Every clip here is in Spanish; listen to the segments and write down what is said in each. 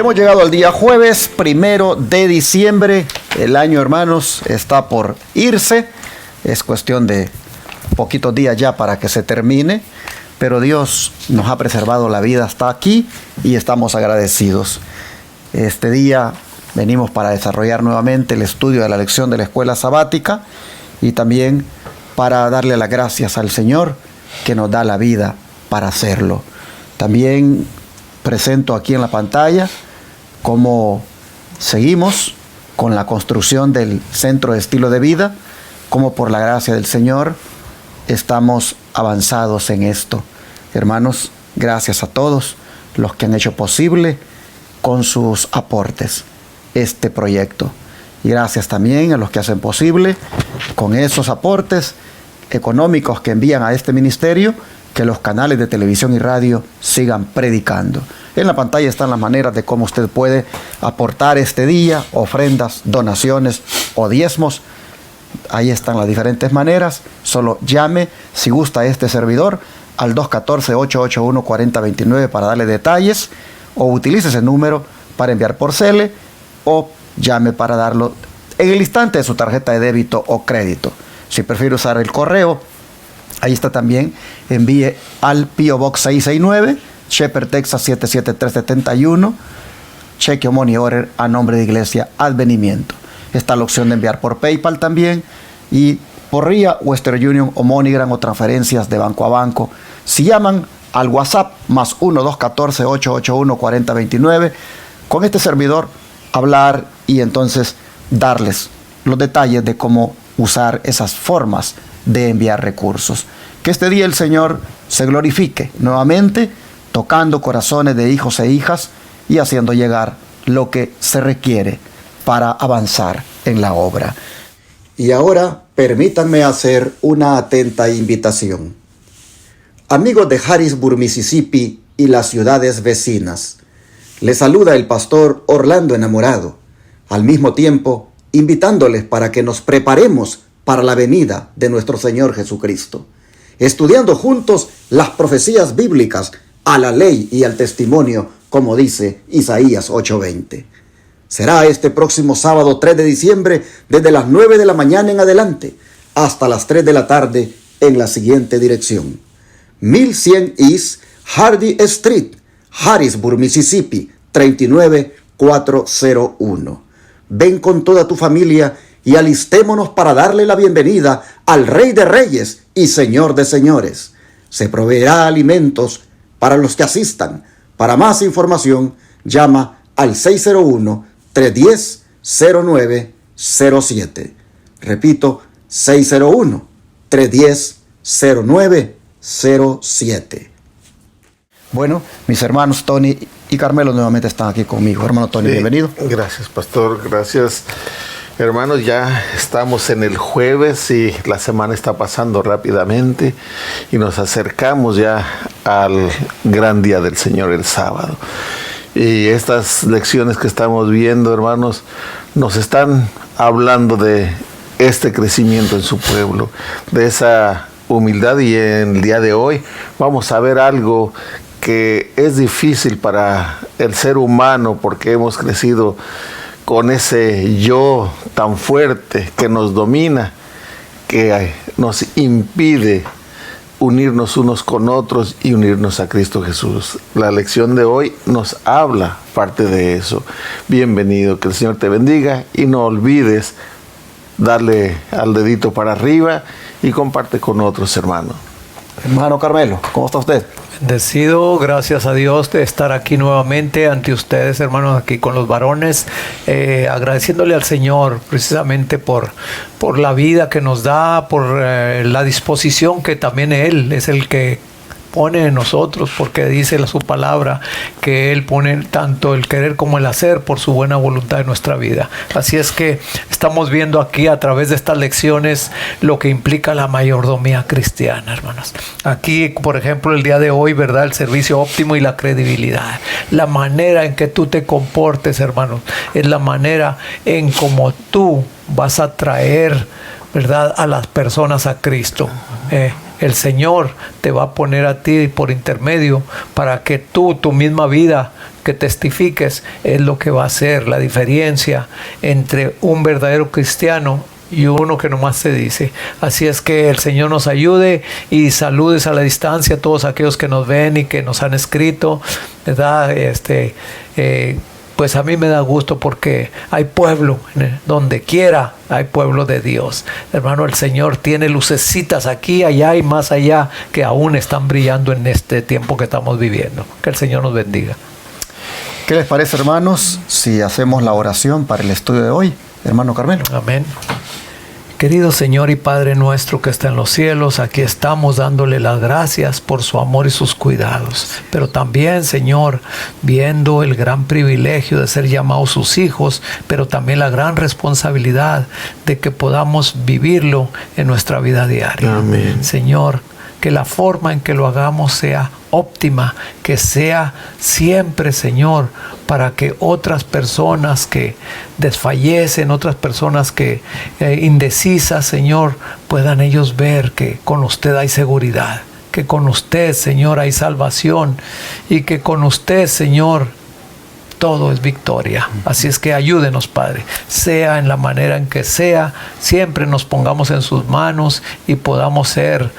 Hemos llegado al día jueves 1 de diciembre. El año, hermanos, está por irse. Es cuestión de poquitos días ya para que se termine. Pero Dios nos ha preservado la vida hasta aquí y estamos agradecidos. Este día venimos para desarrollar nuevamente el estudio de la lección de la escuela sabática y también para darle las gracias al Señor que nos da la vida para hacerlo. También presento aquí en la pantalla cómo seguimos con la construcción del Centro de Estilo de Vida, cómo por la gracia del Señor estamos avanzados en esto. Hermanos, gracias a todos los que han hecho posible con sus aportes este proyecto. Y gracias también a los que hacen posible con esos aportes económicos que envían a este ministerio, que los canales de televisión y radio sigan predicando. En la pantalla están las maneras de cómo usted puede aportar este día, ofrendas, donaciones o diezmos. Ahí están las diferentes maneras. Solo llame, si gusta, a este servidor al 214-881-4029 para darle detalles, o utilice ese número para enviar por cele, o llame para darlo en el instante de su tarjeta de débito o crédito. Si prefiere usar el correo, ahí está también. Envíe al P.O. Box 669, Shepherd, Texas 77371, cheque o money order a nombre de Iglesia Advenimiento. Está la opción de enviar por PayPal también, y por RIA, Western Union o MoneyGram, o transferencias de banco a banco. Si llaman al WhatsApp más 1-214-881-4029, con este servidor hablar y entonces darles los detalles de cómo usar esas formas de enviar recursos. Que este día el Señor se glorifique nuevamente, tocando corazones de hijos e hijas y haciendo llegar lo que se requiere para avanzar en la obra. Y ahora permítanme hacer una atenta invitación. Amigos de Harrisburg, Mississippi y las ciudades vecinas, les saluda el pastor Orlando Enamorado, al mismo tiempo invitándoles para que nos preparemos para la venida de nuestro Señor Jesucristo, estudiando juntos las profecías bíblicas a la ley y al testimonio, como dice Isaías 8:20. Será este próximo sábado 3 de diciembre desde las 9 de la mañana en adelante hasta las 3 de la tarde en la siguiente dirección: 1100 East Hardy Street, Harrisburg, Mississippi 39401. Ven con toda tu familia y alistémonos para darle la bienvenida al Rey de Reyes y Señor de Señores. Se proveerá alimentos para los que asistan. Para más información, llama al 601-310-0907. Repito, 601-310-0907. Bueno, mis hermanos Tony y Carmelo nuevamente están aquí conmigo. Hermano Tony, sí, bienvenido. Gracias, pastor. Gracias, hermanos. Ya estamos en el jueves y la semana está pasando rápidamente y nos acercamos ya al gran día del Señor, el sábado. Y estas lecciones que estamos viendo, hermanos, nos están hablando de este crecimiento en su pueblo, de esa humildad, y en el día de hoy vamos a ver algo que es difícil para el ser humano porque hemos crecido con ese yo tan fuerte que nos domina, que nos impide unirnos unos con otros y unirnos a Cristo Jesús. La lección de hoy nos habla parte de eso. Bienvenido, que el Señor te bendiga y no olvides darle al dedito para arriba y comparte con otros, hermanos. Hermano Carmelo, ¿cómo está usted? Bendecido, gracias a Dios de estar aquí nuevamente ante ustedes, hermanos, aquí con los varones, agradeciéndole al Señor precisamente por la vida que nos da, por la disposición que también Él es el que pone en nosotros, porque dice su palabra que Él pone tanto el querer como el hacer por su buena voluntad en nuestra vida. Así es que estamos viendo aquí a través de estas lecciones lo que implica la mayordomía cristiana, hermanos. Aquí, por ejemplo, el día de hoy, ¿verdad? El servicio óptimo y la credibilidad. La manera en que tú te comportes, hermanos, es la manera en cómo tú vas a traer, ¿verdad?, a las personas a Cristo. el Señor te va a poner a ti por intermedio para que tú, tu misma vida, que testifiques, es lo que va a hacer la diferencia entre un verdadero cristiano y uno que nomás se dice. Así es que el Señor nos ayude, y saludes a la distancia a todos aquellos que nos ven y que nos han escrito, ¿verdad? Pues a mí me da gusto porque hay pueblo, donde quiera hay pueblo de Dios. Hermano, el Señor tiene lucecitas aquí, allá y más allá que aún están brillando en este tiempo que estamos viviendo. Que el Señor nos bendiga. ¿Qué les parece, hermanos, si hacemos la oración para el estudio de hoy? Hermano Carmelo. Amén. Querido Señor y Padre nuestro que está en los cielos, aquí estamos dándole las gracias por su amor y sus cuidados. Pero también, Señor, viendo el gran privilegio de ser llamados sus hijos, pero también la gran responsabilidad de que podamos vivirlo en nuestra vida diaria. Amén. Señor, que la forma en que lo hagamos sea óptima, que sea siempre, Señor, para que otras personas que desfallecen, otras personas que indecisas, Señor, puedan ellos ver que con usted hay seguridad, que con usted, Señor, hay salvación, y que con usted, Señor, todo es victoria. Así es que ayúdenos, Padre, sea en la manera en que sea, siempre nos pongamos en sus manos y podamos ser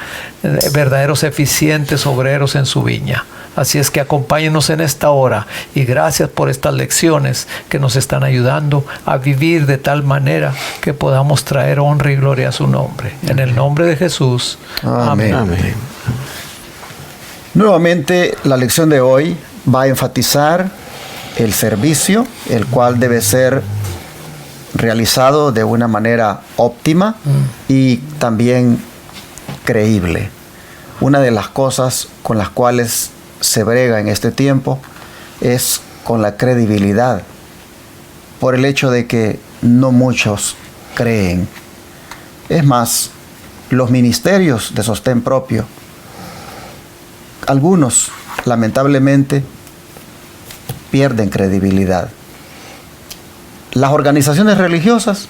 verdaderos eficientes obreros en su viña. Así es que acompáñenos en esta hora, y gracias por estas lecciones que nos están ayudando a vivir de tal manera que podamos traer honra y gloria a su nombre. En el nombre de Jesús. Amén. Amén. Nuevamente, la lección de hoy va a enfatizar el servicio, el cual debe ser realizado de una manera óptima y también creíble. Una de las cosas con las cuales se brega en este tiempo es con la credibilidad, por el hecho de que no muchos creen. Es más, los ministerios de sostén propio, algunos lamentablemente pierden credibilidad. Las organizaciones religiosas,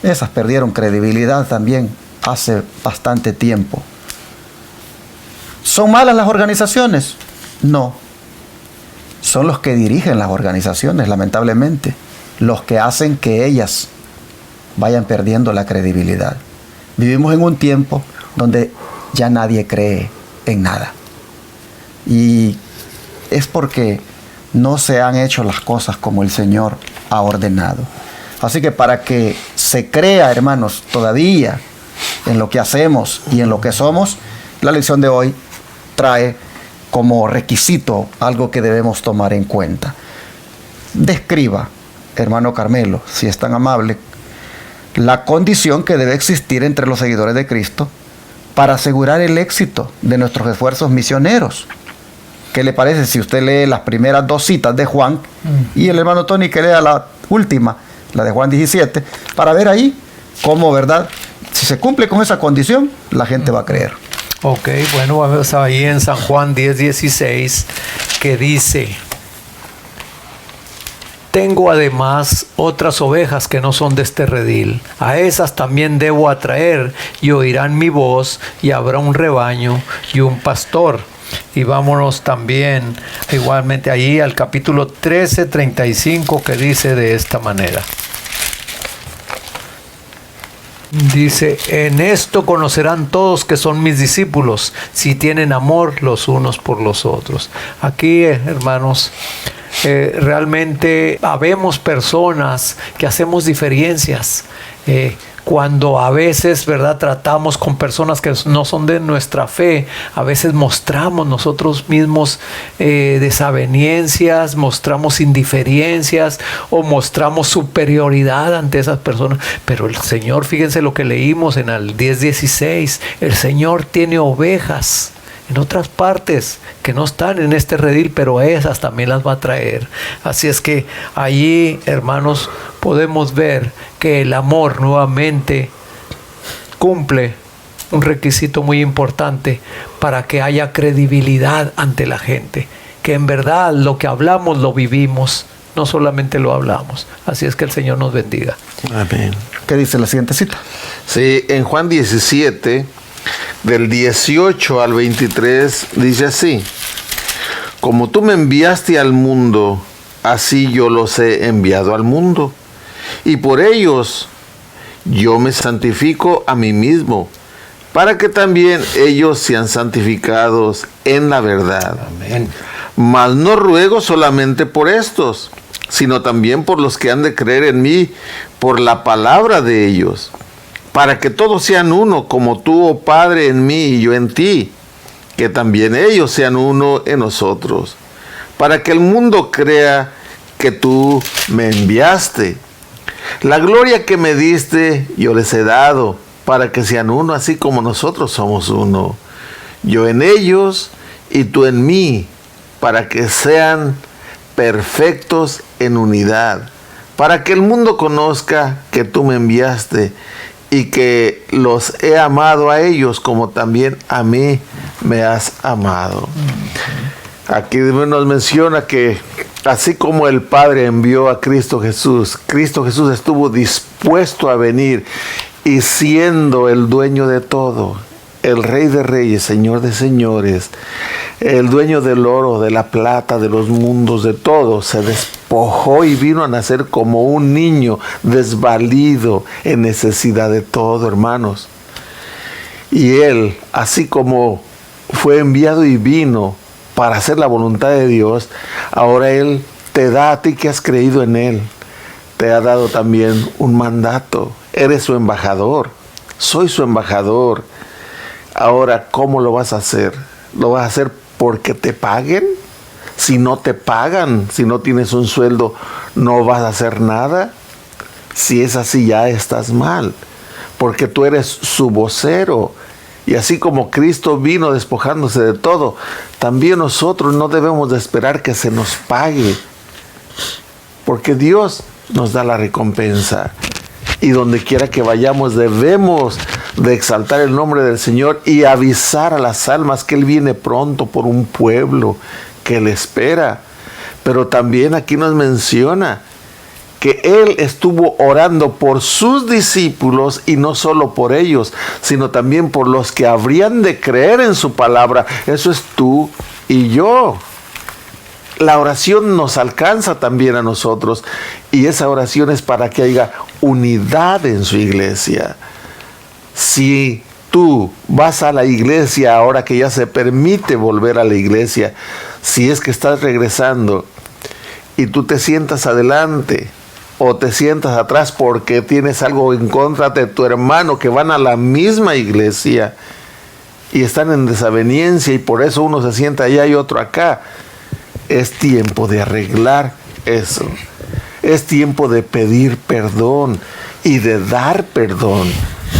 esas perdieron credibilidad también hace bastante tiempo. ¿Son malas las organizaciones? No. Son los que dirigen las organizaciones, lamentablemente, los que hacen que ellas vayan perdiendo la credibilidad. Vivimos en un tiempo donde ya nadie cree en nada. Y es porque no se han hecho las cosas como el Señor ha ordenado. Así que para que se crea, hermanos, todavía en lo que hacemos y en lo que somos, la lección de hoy trae como requisito algo que debemos tomar en cuenta. Describa, hermano Carmelo, si es tan amable, la condición que debe existir entre los seguidores de Cristo para asegurar el éxito de nuestros esfuerzos misioneros. ¿Qué le parece si usted lee las primeras dos citas de Juan y el hermano Tony que lea la última, la de Juan 17, para ver ahí cómo, verdad, si se cumple con esa condición, la gente va a creer? Ok, bueno, vamos ahí en San Juan 10:16, que dice: tengo además otras ovejas que no son de este redil. A esas también debo atraer, y oirán mi voz, y habrá un rebaño y un pastor. Y vámonos también igualmente allí al capítulo 13:35, que dice de esta manera. Dice: en esto conocerán todos que son mis discípulos, si tienen amor los unos por los otros. Aquí, hermanos, realmente habemos personas que hacemos diferencias. Cuando a veces, ¿verdad?, tratamos con personas que no son de nuestra fe, a veces mostramos nosotros mismos desavenencias, mostramos indiferencias o mostramos superioridad ante esas personas. Pero el Señor, fíjense lo que leímos en el 10:16, el Señor tiene ovejas en otras partes que no están en este redil, pero esas también las va a traer. Así es que allí, hermanos, podemos ver que el amor nuevamente cumple un requisito muy importante para que haya credibilidad ante la gente, que en verdad lo que hablamos lo vivimos, no solamente lo hablamos. Así es que el Señor nos bendiga. Amén. ¿Qué dice la siguiente cita? Sí, en Juan 17 del 18 al 23, dice así: como tú me enviaste al mundo, así yo los he enviado al mundo, y por ellos yo me santifico a mí mismo, para que también ellos sean santificados en la verdad. Amén. Mas no ruego solamente por estos, sino también por los que han de creer en mí por la palabra de ellos, para que todos sean uno, como tú, oh Padre, en mí y yo en ti, que también ellos sean uno en nosotros, para que el mundo crea que tú me enviaste. La gloria que me diste yo les he dado, para que sean uno, así como nosotros somos uno. Yo en ellos y tú en mí, para que sean perfectos en unidad, para que el mundo conozca que tú me enviaste y que los he amado a ellos como también a mí me has amado. Aquí nos menciona que así como el Padre envió a Cristo Jesús estuvo dispuesto a venir, y siendo el dueño de todo, el Rey de Reyes, Señor de Señores, el dueño del oro, de la plata, de los mundos, de todo, se despojó y vino a nacer como un niño desvalido, en necesidad de todo, hermanos. Y Él, así como fue enviado y vino para hacer la voluntad de Dios, ahora Él te da a ti que has creído en Él, te ha dado también un mandato. Eres su embajador, soy su embajador. Ahora, ¿cómo lo vas a hacer? ¿Lo vas a hacer porque te paguen? Si no te pagan, si no tienes un sueldo, ¿no vas a hacer nada? Si es así, ya estás mal, porque tú eres su vocero. Y así como Cristo vino despojándose de todo, también nosotros no debemos de esperar que se nos pague, porque Dios nos da la recompensa. Y donde quiera que vayamos debemos de exaltar el nombre del Señor y avisar a las almas que Él viene pronto por un pueblo que le espera. Pero también aquí nos menciona que Él estuvo orando por sus discípulos, y no solo por ellos, sino también por los que habrían de creer en su palabra. Eso es tú y yo. La oración nos alcanza también a nosotros, y esa oración es para que haya unidad en su iglesia. Si tú vas a la iglesia ahora que ya se permite volver a la iglesia, si es que estás regresando y tú te sientas adelante o te sientas atrás porque tienes algo en contra de tu hermano que van a la misma iglesia y están en desaveniencia y por eso uno se sienta allá y otro acá, es tiempo de arreglar eso. Es tiempo de pedir perdón y de dar perdón,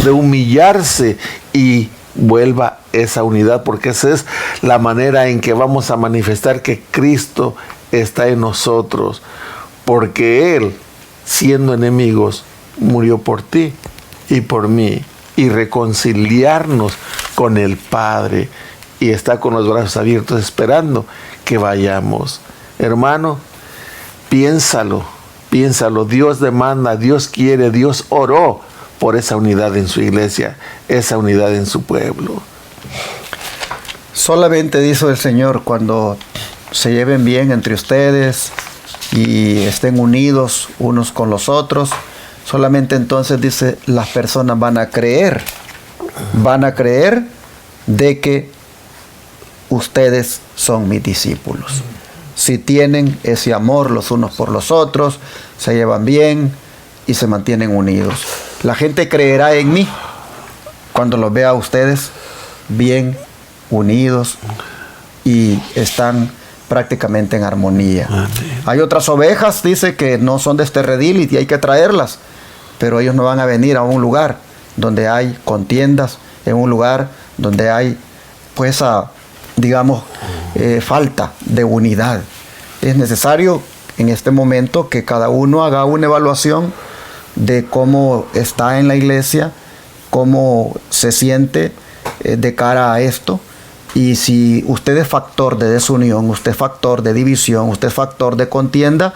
de humillarse y vuelva esa unidad, porque esa es la manera en que vamos a manifestar que Cristo está en nosotros, porque Él, siendo enemigos, murió por ti y por mí, y reconciliarnos con el Padre, y está con los brazos abiertos esperando que vayamos. Hermano, piénsalo, Dios demanda, Dios quiere, Dios oró por esa unidad en su iglesia, esa unidad en su pueblo. Solamente dice el Señor, cuando se lleven bien entre ustedes y estén unidos unos con los otros, solamente entonces dice, las personas van a creer de que ustedes son mis discípulos. Si tienen ese amor los unos por los otros, se llevan bien y se mantienen unidos. La gente creerá en mí cuando los vea a ustedes bien unidos y están prácticamente en armonía. Hay otras ovejas, dice, que no son de este redil y hay que traerlas, pero ellos no van a venir a un lugar donde hay contiendas, en un lugar donde hay pues falta de unidad. Es necesario en este momento que cada uno haga una evaluación de cómo está en la iglesia, cómo se siente de cara a esto, y si usted es factor de desunión, usted es factor de división, usted es factor de contienda,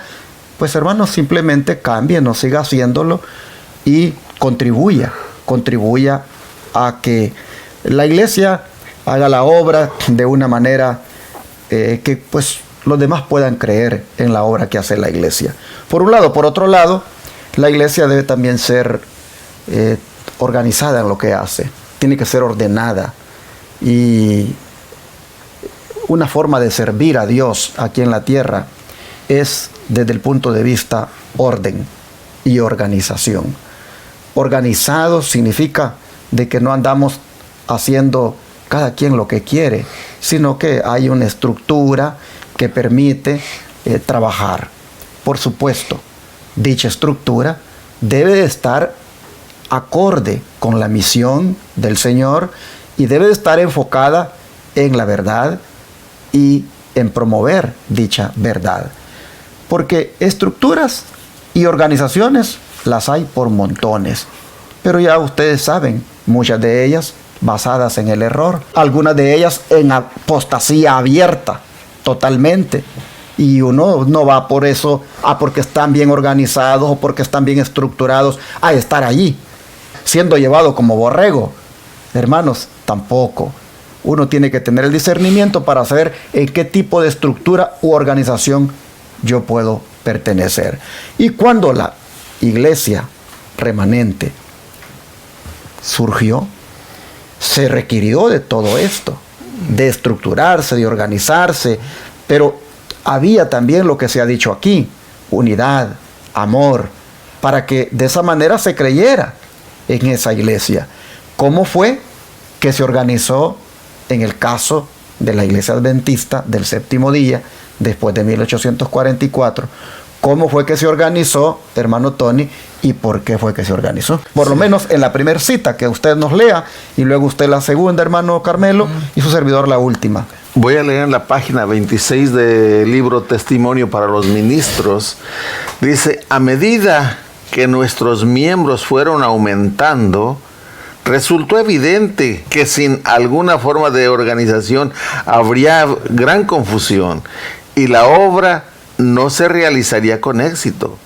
pues hermanos, simplemente cambie, no siga haciéndolo y contribuya a que la iglesia haga la obra de una manera que pues los demás puedan creer en la obra que hace la iglesia. Por un lado. Por otro lado, la iglesia debe también ser organizada en lo que hace. Tiene que ser ordenada. Y una forma de servir a Dios aquí en la tierra es desde el punto de vista orden y organización. Organizado significa de que no andamos haciendo cada quien lo que quiere, sino que hay una estructura que permite trabajar. Por supuesto, dicha estructura debe de estar acorde con la misión del Señor y debe de estar enfocada en la verdad y en promover dicha verdad. Porque estructuras y organizaciones las hay por montones, pero ya ustedes saben, muchas de ellas basadas en el error, algunas de ellas en apostasía abierta, totalmente. Y uno no va por eso, porque están bien organizados o porque están bien estructurados, a estar allí, siendo llevado como borrego. Hermanos, tampoco. Uno tiene que tener el discernimiento para saber en qué tipo de estructura u organización yo puedo pertenecer. Y cuando la iglesia remanente surgió, se requirió de todo esto, de estructurarse, de organizarse, pero había también lo que se ha dicho aquí, unidad, amor, para que de esa manera se creyera en esa iglesia. ¿Cómo fue que se organizó en el caso de la iglesia adventista del séptimo día, después de 1844? ¿Cómo fue que se organizó, hermano Tony, y por qué fue que se organizó? Por lo menos en la primera cita, que usted nos lea, y luego usted la segunda, hermano Carmelo, y su servidor la última. Voy a leer en la página 26 del libro Testimonio para los Ministros. Dice: a medida que nuestros miembros fueron aumentando, resultó evidente que sin alguna forma de organización habría gran confusión y la obra no se realizaría con éxito.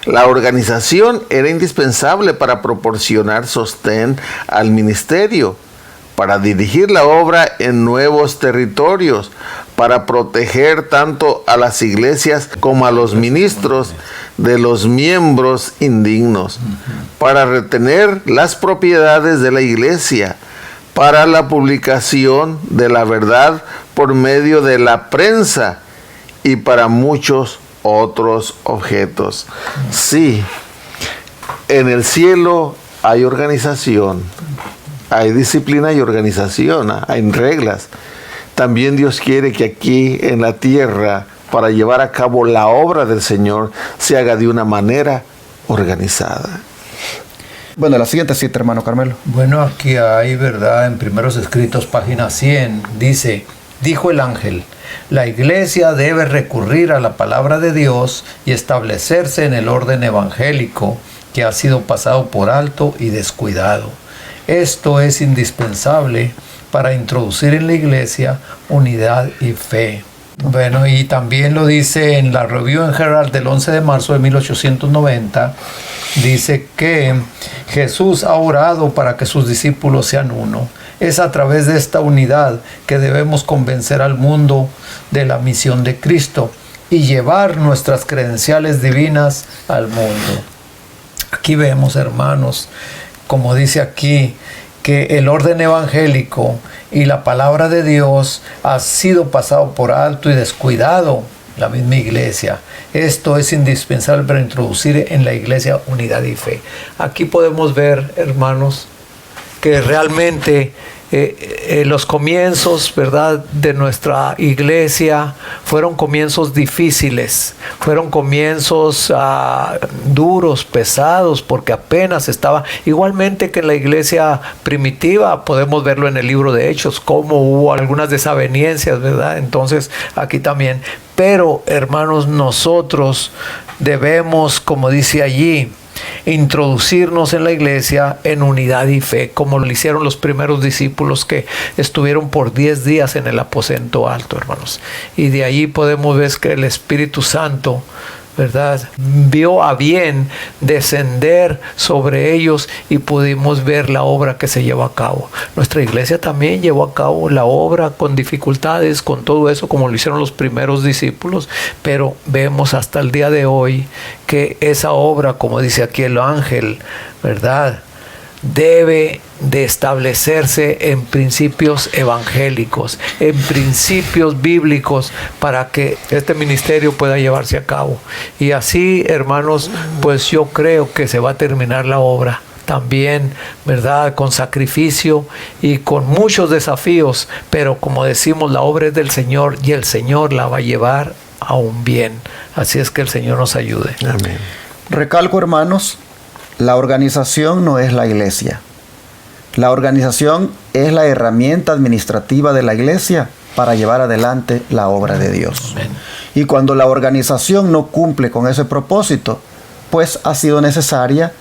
La organización era indispensable para proporcionar sostén al ministerio, para dirigir la obra en nuevos territorios, para proteger tanto a las iglesias como a los ministros de los miembros indignos, para retener las propiedades de la iglesia, para la publicación de la verdad por medio de la prensa y para muchos otros objetos. Sí, en el cielo hay organización, hay disciplina y organización, hay reglas. También Dios quiere que aquí en la tierra, para llevar a cabo la obra del Señor, se haga de una manera organizada. Bueno, la siguiente cita, hermano Carmelo. Bueno, aquí hay, ¿verdad? En Primeros Escritos, página 100, dice: dijo el ángel, la iglesia debe recurrir a la palabra de Dios y establecerse en el orden evangélico que ha sido pasado por alto y descuidado. Esto es indispensable para introducir en la iglesia unidad y fe. Bueno, y también lo dice en la Review en Herald del 11 de marzo de 1890, dice que Jesús ha orado para que sus discípulos sean uno. Es a través de esta unidad que debemos convencer al mundo de la misión de Cristo y llevar nuestras credenciales divinas al mundo. Aquí vemos, hermanos, como dice aquí, que el orden evangélico y la palabra de Dios ha sido pasado por alto y descuidado la misma iglesia. Esto es indispensable para introducir en la iglesia unidad y fe. Aquí podemos ver, hermanos, que realmente los comienzos, ¿verdad?, de nuestra iglesia fueron comienzos difíciles, fueron comienzos duros, pesados, porque apenas estaba, igualmente que en la iglesia primitiva, podemos verlo en el libro de Hechos, cómo hubo algunas desavenencias, ¿verdad? Entonces, aquí también. Pero, hermanos, nosotros debemos, como dice allí, introducirnos en la iglesia en unidad y fe, como lo hicieron los primeros discípulos que estuvieron por 10 días en el aposento alto, hermanos. Y de ahí podemos ver que el Espíritu Santo ¿verdad?, vio a bien descender sobre ellos y pudimos ver la obra que se llevó a cabo. Nuestra iglesia también llevó a cabo la obra con dificultades, con todo eso, como lo hicieron los primeros discípulos, pero vemos hasta el día de hoy que esa obra, como dice aquí el ángel, ¿verdad?, debe de establecerse en principios evangélicos, en principios bíblicos, para que este ministerio pueda llevarse a cabo. Y así, hermanos, pues yo creo que se va a terminar la obra también, ¿verdad?, con sacrificio y con muchos desafíos, pero como decimos, la obra es del Señor y el Señor la va a llevar a un bien. Así es que el Señor nos ayude. Amén. Recalco, hermanos, la organización no es la iglesia. La organización es la herramienta administrativa de la iglesia para llevar adelante la obra de Dios. Amén. Y cuando la organización no cumple con ese propósito, pues ha sido necesaria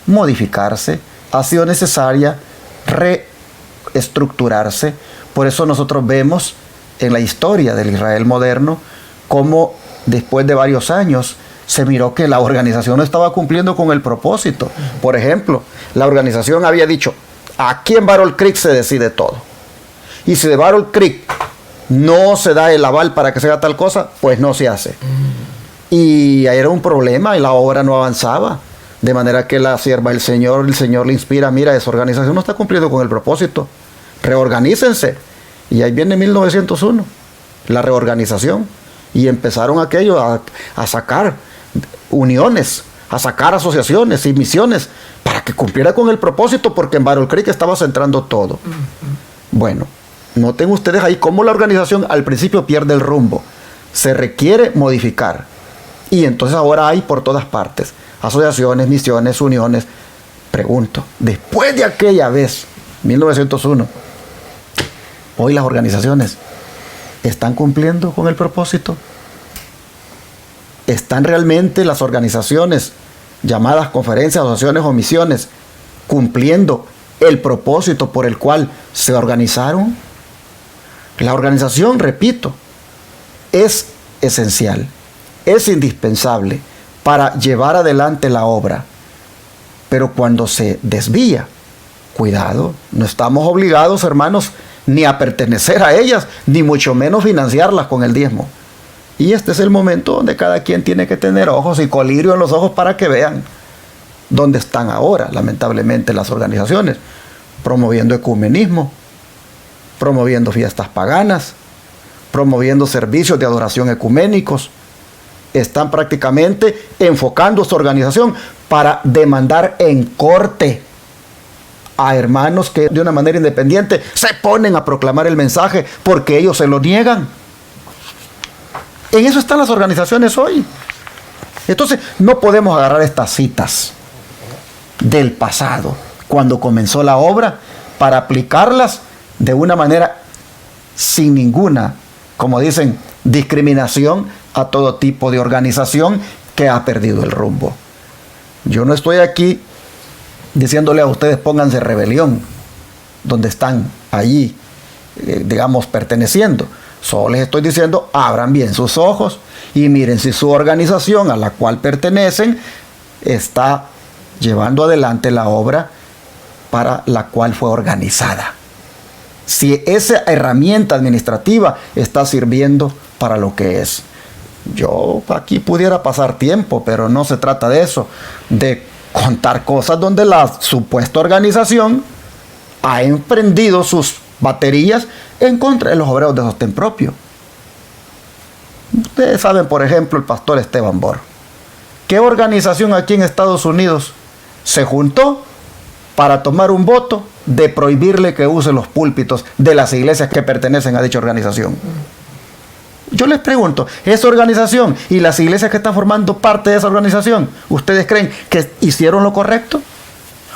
modificarse, ha sido necesaria reestructurarse. Por eso nosotros vemos en la historia del Israel moderno cómo después de varios años se miró que la organización no estaba cumpliendo con el propósito. Por ejemplo, la organización había dicho: aquí en Battle Creek se decide todo. Y si de Battle Creek no se da el aval para que se haga tal cosa, pues no se hace. Y ahí era un problema y la obra no avanzaba. De manera que la sierva del Señor, el Señor le inspira: mira, esa organización no está cumpliendo con el propósito. Reorganícense. Y ahí viene 1901, la reorganización. Y empezaron aquello a sacar uniones, a sacar asociaciones y misiones para que cumpliera con el propósito, porque en Battle Creek estaba centrando todo. Bueno, noten ustedes ahí cómo la organización al principio pierde el rumbo. Se requiere modificar. Y entonces ahora hay por todas partes asociaciones, misiones, uniones. Pregunto, después de aquella vez, 1901, hoy las organizaciones ¿están cumpliendo con el propósito? ¿Están realmente las organizaciones llamadas conferencias, asociaciones o misiones cumpliendo el propósito por el cual se organizaron? La organización, repito, es esencial, es indispensable para llevar adelante la obra. Pero cuando se desvía, cuidado, no estamos obligados, hermanos, ni a pertenecer a ellas, ni mucho menos financiarlas con el diezmo. Y este es el momento donde cada quien tiene que tener ojos y colirio en los ojos para que vean dónde están ahora, lamentablemente, las organizaciones, promoviendo ecumenismo, promoviendo fiestas paganas, promoviendo servicios de adoración ecuménicos. Están prácticamente enfocando su organización para demandar en corte a hermanos que de una manera independiente se ponen a proclamar el mensaje porque ellos se lo niegan. En eso están las organizaciones hoy. Entonces no podemos agarrar estas citas del pasado, cuando comenzó la obra, para aplicarlas de una manera sin ninguna, como dicen, discriminación a todo tipo de organización que ha perdido el rumbo. Yo no estoy aquí diciéndole a ustedes pónganse en rebelión donde están allí, digamos, perteneciendo. Solo les estoy diciendo, abran bien sus ojos y miren si su organización a la cual pertenecen está llevando adelante la obra para la cual fue organizada. Si esa herramienta administrativa está sirviendo para lo que es. Yo aquí pudiera pasar tiempo, pero no se trata de eso, de contar cosas donde la supuesta organización ha emprendido sus baterías en contra de los obreros de sostén propio. Ustedes saben, por ejemplo, el pastor Esteban Bor. ¿Qué organización aquí en Estados Unidos se juntó para tomar un voto de prohibirle que use los púlpitos de las iglesias que pertenecen a dicha organización? Yo les pregunto, ¿esa organización y las iglesias que están formando parte de esa organización, ustedes creen que hicieron lo correcto?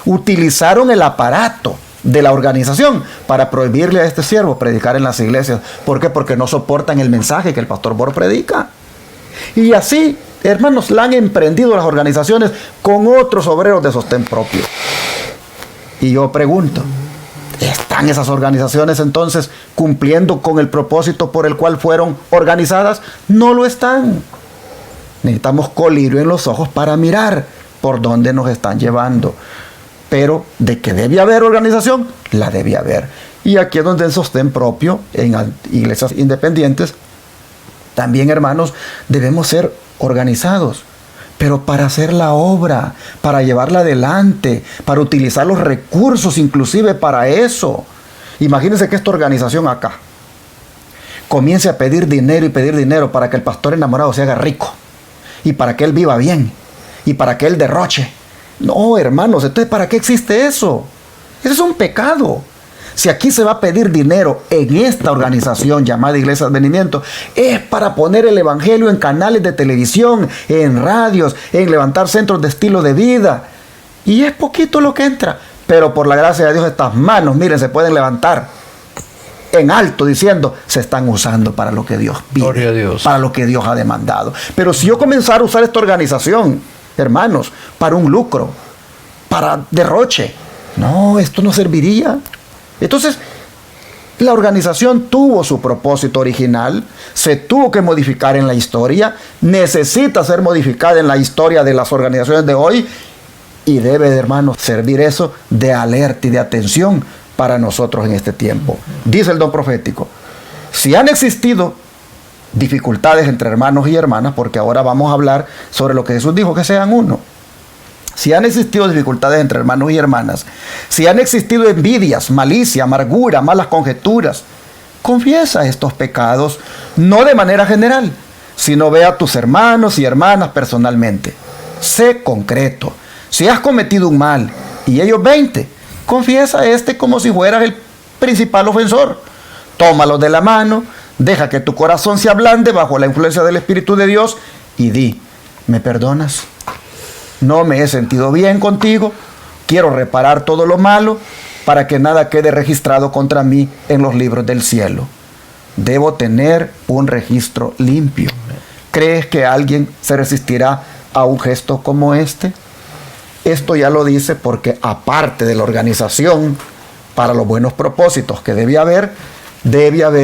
Utilizaron el aparato de la organización para prohibirle a este siervo predicar en las iglesias. ¿Por qué? Porque no soportan el mensaje que el pastor Bor predica. Y así, hermanos, la han emprendido las organizaciones con otros obreros de sostén propio. Y yo pregunto, ¿están esas organizaciones entonces cumpliendo con el propósito por el cual fueron organizadas? No lo están. Necesitamos colirio en los ojos para mirar por dónde nos están llevando. Pero de que debe haber organización, la debe haber. Y aquí es donde el sostén propio en iglesias independientes, también, hermanos, debemos ser organizados, pero para hacer la obra, para llevarla adelante, para utilizar los recursos inclusive para eso. Imagínense que esta organización acá comience a pedir dinero para que el pastor enamorado se haga rico y para que él viva bien y para que él derroche. No, hermanos, entonces ¿para qué existe eso? Eso es un pecado. Si aquí se va a pedir dinero en esta organización llamada Iglesia Advenimiento, es para poner el evangelio en canales de televisión, en radios, en levantar centros de estilo de vida. Y es poquito lo que entra. Pero por la gracia de Dios, estas manos, miren, se pueden levantar en alto diciendo, se están usando para lo que Dios pide, gloria a Dios, para lo que Dios ha demandado. Pero si yo comenzara a usar esta organización, hermanos, para un lucro, para derroche, no, esto no serviría. Entonces, la organización tuvo su propósito original, se tuvo que modificar en la historia, necesita ser modificada en la historia de las organizaciones de hoy y debe, hermanos, servir eso de alerta y de atención para nosotros en este tiempo. Dice el don profético, si han existido dificultades entre hermanos y hermanas, porque ahora vamos a hablar sobre lo que Jesús dijo, que sean uno. Si han existido dificultades entre hermanos y hermanas, si han existido envidias, malicia, amargura, malas conjeturas, confiesa estos pecados, no de manera general, sino ve a tus hermanos y hermanas personalmente. Sé concreto. Si has cometido un mal y ellos 20, confiesa como si fueras el principal ofensor. Tómalos de la mano, deja que tu corazón se ablande bajo la influencia del Espíritu de Dios y di, ¿me perdonas? No me he sentido bien contigo, quiero reparar todo lo malo para que nada quede registrado contra mí en los libros del cielo. Debo tener un registro limpio. ¿Crees que alguien se resistirá a un gesto como este? Esto ya lo dice porque aparte de la organización para los buenos propósitos que debe haber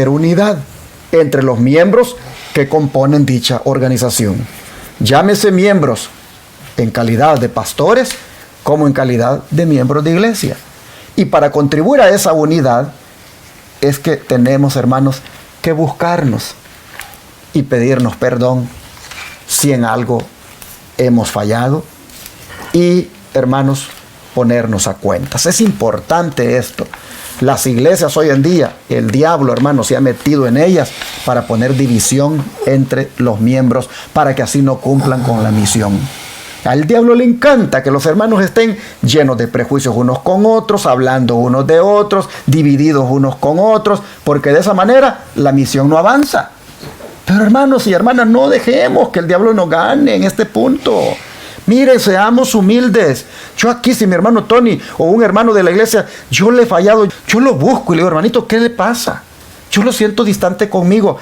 unidad entre los miembros que componen dicha organización. Llámese miembros en calidad de pastores como en calidad de miembros de iglesia. Y para contribuir a esa unidad es que tenemos, hermanos, que buscarnos y pedirnos perdón si en algo hemos fallado y, hermanos, ponernos a cuentas. Es importante esto. Las iglesias hoy en día, el diablo, hermanos, se ha metido en ellas para poner división entre los miembros para que así no cumplan con la misión. Al diablo le encanta que los hermanos estén llenos de prejuicios unos con otros, hablando unos de otros, divididos unos con otros, porque de esa manera la misión no avanza. Pero hermanos y hermanas, no dejemos que el diablo nos gane en este punto. Miren, seamos humildes. Yo aquí, si mi hermano Tony o un hermano de la iglesia, yo le he fallado, yo lo busco y le digo, hermanito, ¿qué le pasa? Yo lo siento distante conmigo.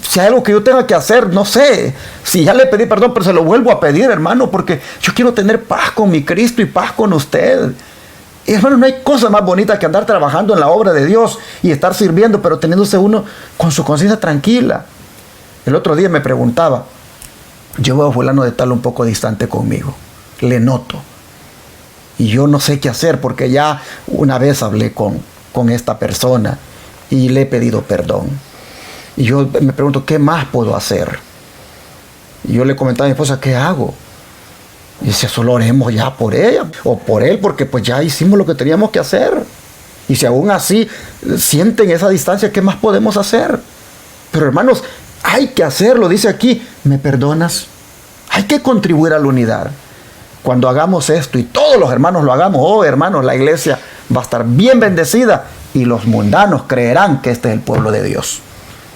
Si hay algo que yo tenga que hacer, no sé. Si ya le pedí perdón, pero se lo vuelvo a pedir, hermano, porque yo quiero tener paz con mi Cristo y paz con usted. Y, hermano, no hay cosa más bonita que andar trabajando en la obra de Dios y estar sirviendo, pero teniéndose uno con su conciencia tranquila. El otro día me preguntaba, yo veo a fulano de tal un poco distante conmigo. Le noto. Y yo no sé qué hacer porque ya una vez hablé con esta persona y le he pedido perdón. Y yo me pregunto, ¿qué más puedo hacer? Y yo le comentaba a mi esposa, ¿qué hago? Y dice, solo oremos ya por ella o por él, porque pues ya hicimos lo que teníamos que hacer. Y si aún así sienten esa distancia, ¿qué más podemos hacer? Pero hermanos, hay que hacerlo, dice aquí, ¿me perdonas? Hay que contribuir a la unidad. Cuando hagamos esto y todos los hermanos lo hagamos, oh hermanos, la iglesia va a estar bien bendecida y los mundanos creerán que este es el pueblo de Dios.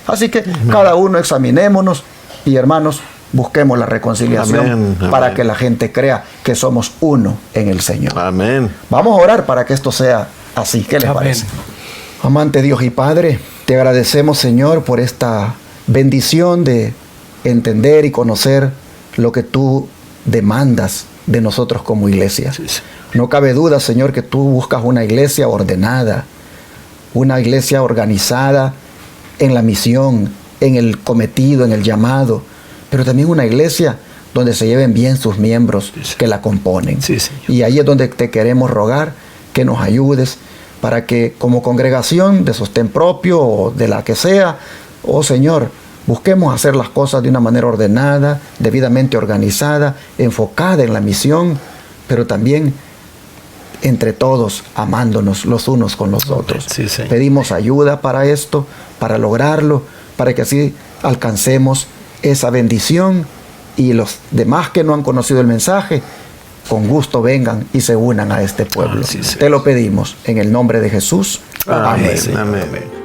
Así que cada uno examinémonos y, hermanos, busquemos la reconciliación para que la gente crea que somos uno en el Señor. Amén. Vamos a orar para que esto sea así. ¿Qué les parece? Amante Dios y Padre, te agradecemos, Señor, por esta bendición de entender y conocer lo que tú demandas de nosotros como iglesia. Sí, sí. No cabe duda, Señor, que tú buscas una iglesia ordenada, una iglesia organizada en la misión, en el cometido, en el llamado, pero también una iglesia donde se lleven bien sus miembros que la componen. Sí, Señor. Y ahí es donde te queremos rogar que nos ayudes para que como congregación de sostén propio o de la que sea, oh Señor, busquemos hacer las cosas de una manera ordenada, debidamente organizada, enfocada en la misión, pero también entre todos, amándonos los unos con los otros. Sí, Señor. Pedimos ayuda para esto, para lograrlo, para que así alcancemos esa bendición y los demás que no han conocido el mensaje, con gusto vengan y se unan a este pueblo. Sí, sí. Te lo pedimos en el nombre de Jesús. Amén. Señor. Amén. Amén.